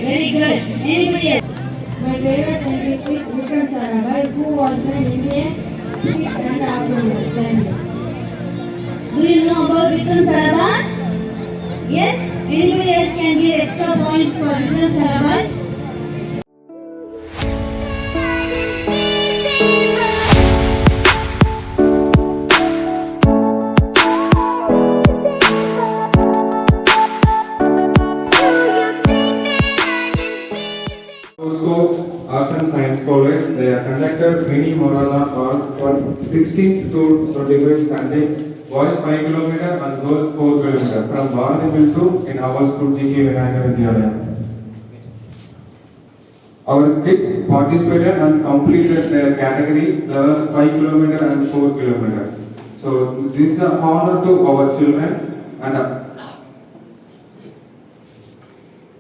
Very good. Anybody else? My favorite scientist is Vikram Sarabhai, who was an Indian physics and astronomer. Do you know about Vikram Sarabhai? Yes? Anybody else can give extra points for Vikram Sarabhai? Arts and Science College, they are conducted mini marathon on 16th to 25th Sunday, boys 5 km and girls 4 km from Bharatipil to in our school Vinayaka Vidyalaya. Our kids participated and completed their category level 5 km and 4 km. So this is an honor to our children and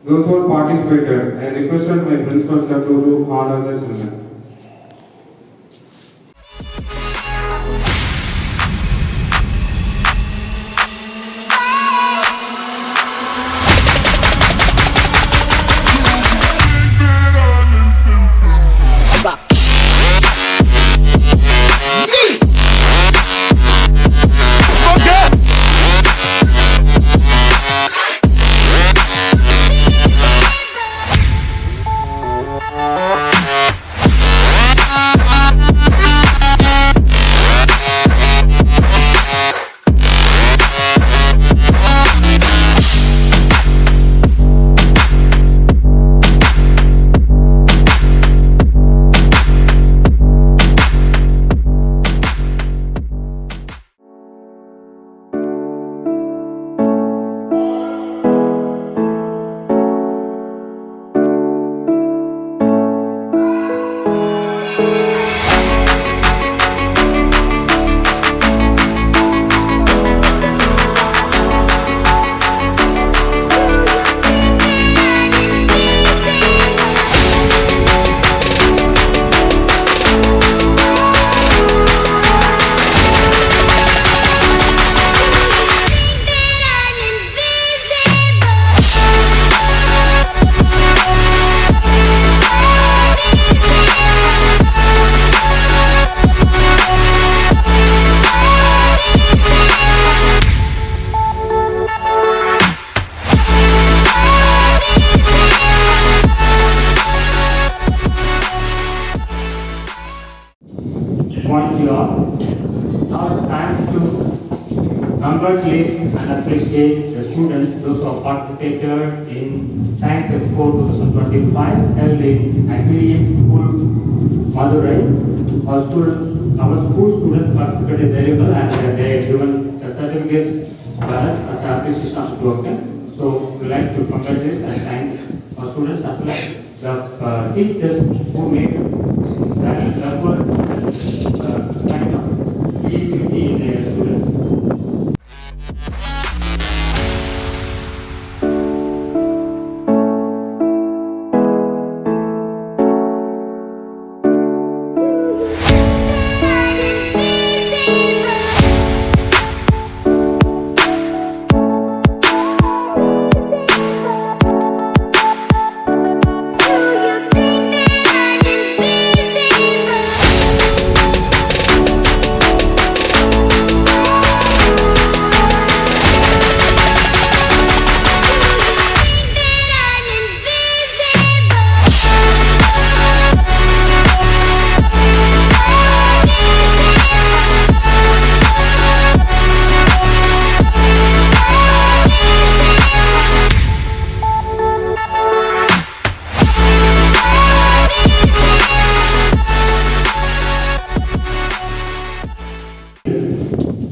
those who participated. I requested my principal sir to honor the children. you all. Now it's time to congratulate and appreciate the students, those who have participated in Science Expo 2025 held in Auxiliary School, Madurai. Our school students participated very well and they have given the certificates for us as an appreciation of the work. So we like to congratulate and thank our students as well as the teachers who made that effort and kind of creativity in their students.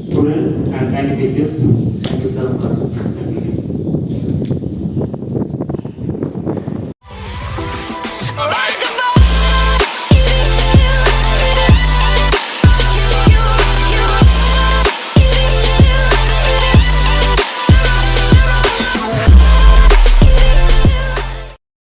Students and kind teachers,